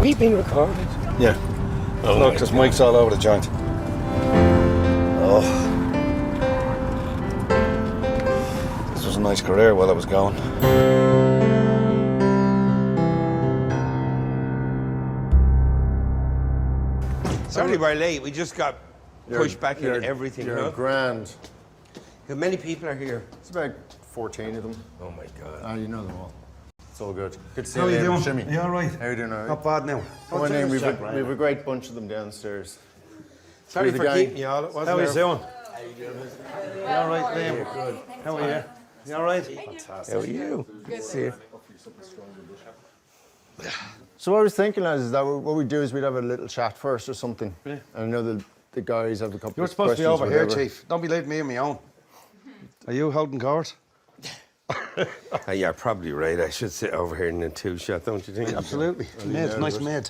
we being recorded? Yeah. Oh, look, there's mics all over the joint. Oh. This was a nice career while I was going. Sorry we're late. We just got pushed back into everything. You're grand. How many people are here? It's about 14 of them. Oh my God. Ah, you know them all. It's all good. Good to see How you. you doing? Jimmy. You all right? How you doing? All right? Not bad now. Come on in. We've a great bunch of them downstairs. Sorry the for gang. keeping you all. It wasn't How are you our- doing? You all right, Liam? Good. How are you? You all right? How are you? Good to see you. So what I was thinking, lads, is that what we do is we'd have a little chat first or something. Yeah. And I know the guys have a couple You're of supposed to be questions, over here, whatever. Chief. Don't be leaving me on my own. Are you holding court? You're probably right. I should sit over here in a two-shot, don't you think? Absolutely. Mid, nice mid.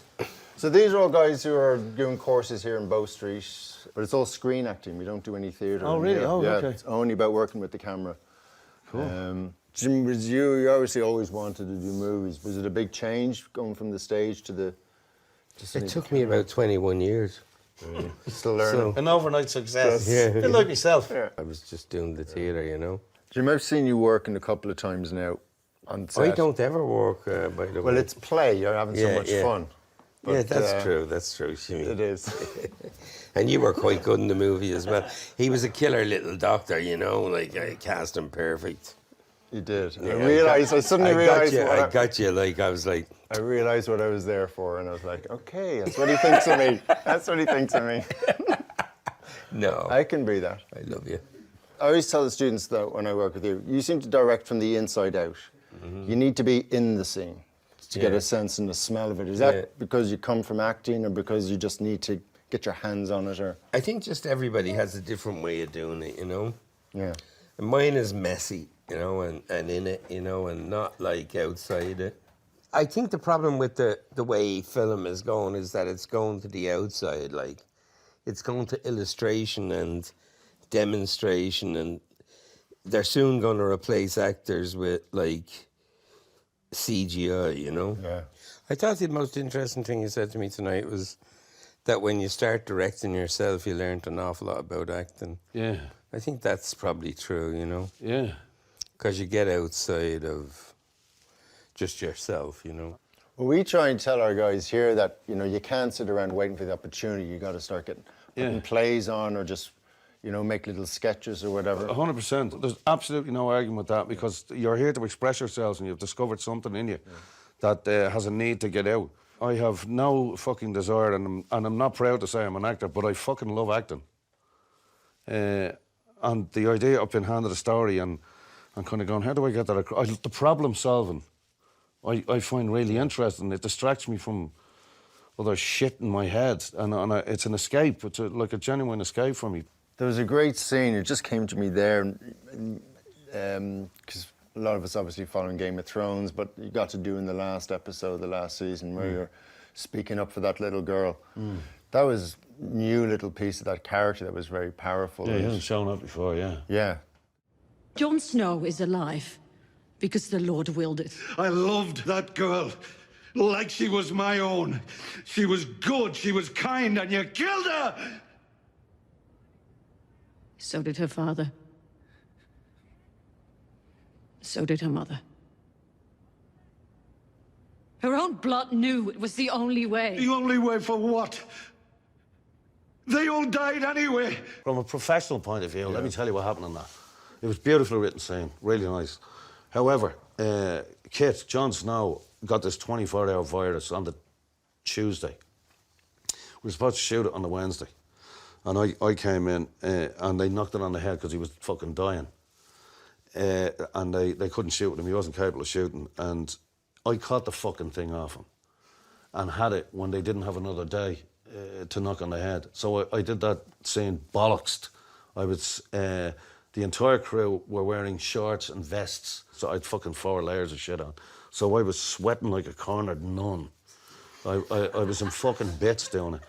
So these are all guys who are doing courses here in Bow Street, but it's all screen acting. We don't do any theatre. Oh, really? Yeah. Oh, yeah, okay. It's only about working with the camera. Cool. Jim, was you obviously always wanted to do movies. Was it a big change going from the stage to the... It took me about 21 years. Still learning. An overnight success. Yeah. A bit like myself. Yeah. I was just doing the theatre, you know. Jim, I've seen you working a couple of times now on I set. don't ever work, by the way. Well, it's play. You're having so Yeah, much yeah. fun. Yeah, But, that's true. That's true, Jimmy. It is. And you were quite good in the movie as well. He was a killer little doctor, you know, like I cast him perfect. You did. Yeah, I suddenly realised I got you, like, I was like... I realised what I was there for, and I was like, okay, that's what he thinks of me. That's what he thinks of me. No, I can be that. I love you. I always tell the students, though, when I work with you, you seem to direct from the inside out. Mm-hmm. You need to be in the scene to get a sense and the smell of it. Is that because you come from acting or because you just need to get your hands on it? Or I think just everybody has a different way of doing it, you know? Yeah. And mine is messy, you know, and in it, you know, and not like outside it. I think the problem with the way film is going is that it's going to the outside, like, it's going to illustration and demonstration, and they're soon going to replace actors with, like, CGI, you know? Yeah. I thought the most interesting thing you said to me tonight was that when you start directing yourself, you learn an awful lot about acting. Yeah. I think that's probably true, you know? Yeah. Because you get outside of just yourself, you know? Well, we try and tell our guys here that, you know, you can't sit around waiting for the opportunity. You got to start putting plays on or just, you know, make little sketches or whatever. 100%. There's absolutely no argument with that because you're here to express yourselves and you've discovered something in you that has a need to get out. I have no fucking desire, and I'm not proud to say I'm an actor, but I fucking love acting. And the idea of being handed a story and kind of going, how do I get that across? The problem solving, I find really interesting. It distracts me from other shit in my head, and it's an escape. It's like a genuine escape for me. There was a great scene, it just came to me there, because a lot of us obviously following Game of Thrones, but you got to do in the last episode, the last season, where you're speaking up for that little girl. That was a new little piece of that character that was very powerful. Yeah, he hasn't shown up before, yeah. Yeah. Jon Snow is alive because the Lord willed it. I loved that girl like she was my own. She was good, she was kind, and you killed her! So did her father. So did her mother. Her own blood knew it was the only way. The only way for what? They all died anyway. From a professional point of view, let me tell you what happened on that. It was beautifully written scene, really nice. However, Kit, Jon Snow, got this 24-hour virus on the Tuesday. We were supposed to shoot it on the Wednesday. And I came in and they knocked it on the head because he was fucking dying. And they couldn't shoot with him, he wasn't capable of shooting. And I caught the fucking thing off him and had it when they didn't have another day to knock on the head. So I did that scene bollocksed. I was, the entire crew were wearing shorts and vests, so I had fucking 4 layers of shit on. So I was sweating like a cornered nun. I was in fucking bits doing it.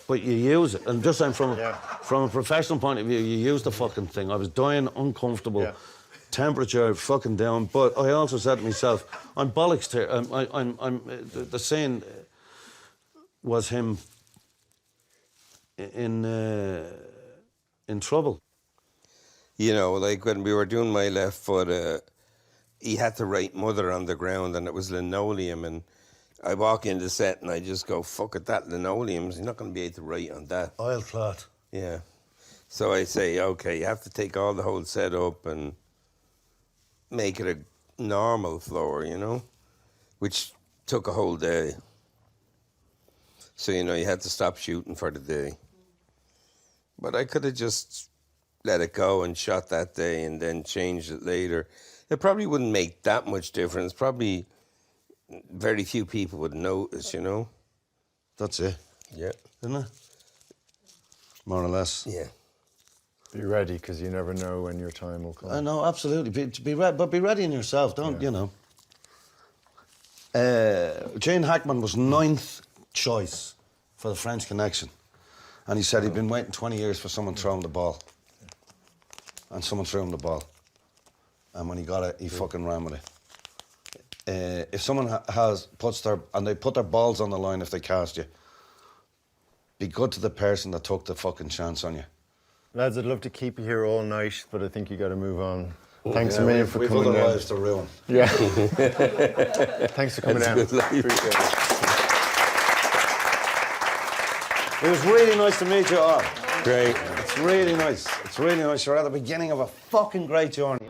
But you use it, and just saying from a professional point of view, you use the fucking thing. I was dying, uncomfortable, temperature fucking down, but I also said to myself, I'm bollocks here. I'm the scene, was him in trouble. You know, like when we were doing My Left Foot, he had to write mother on the ground and it was linoleum, and I walk in the set and I just go, fuck it, that linoleum's, you're not going to be able to write on that. Oilcloth. Yeah. So I say, okay, you have to take all the whole set up and make it a normal floor, you know, which took a whole day. So, you know, you had to stop shooting for the day. But I could have just let it go and shot that day and then changed it later. It probably wouldn't make that much difference. Probably very few people would notice, you know? That's it, Yeah. isn't it? More or less. Yeah. Be ready, because you never know when your time will come. I know, absolutely. But be ready in yourself, don't you know? Jane Hackman was 9th choice for the French Connection. And he said he'd been waiting 20 years for someone throwing the ball. And someone threw him the ball. And when he got it, he fucking ran with it. If someone they put their balls on the line if they cast you, be good to the person that took the fucking chance on you. Lads, I'd love to keep you here all night, but I think you got to move on. Thanks a million for we've coming other down. lives to ruin. Yeah. Thanks for coming down. That's a good life. Appreciate it. It was really nice to meet you all. Great. It's really nice. It's really nice. You're at the beginning of a fucking great journey.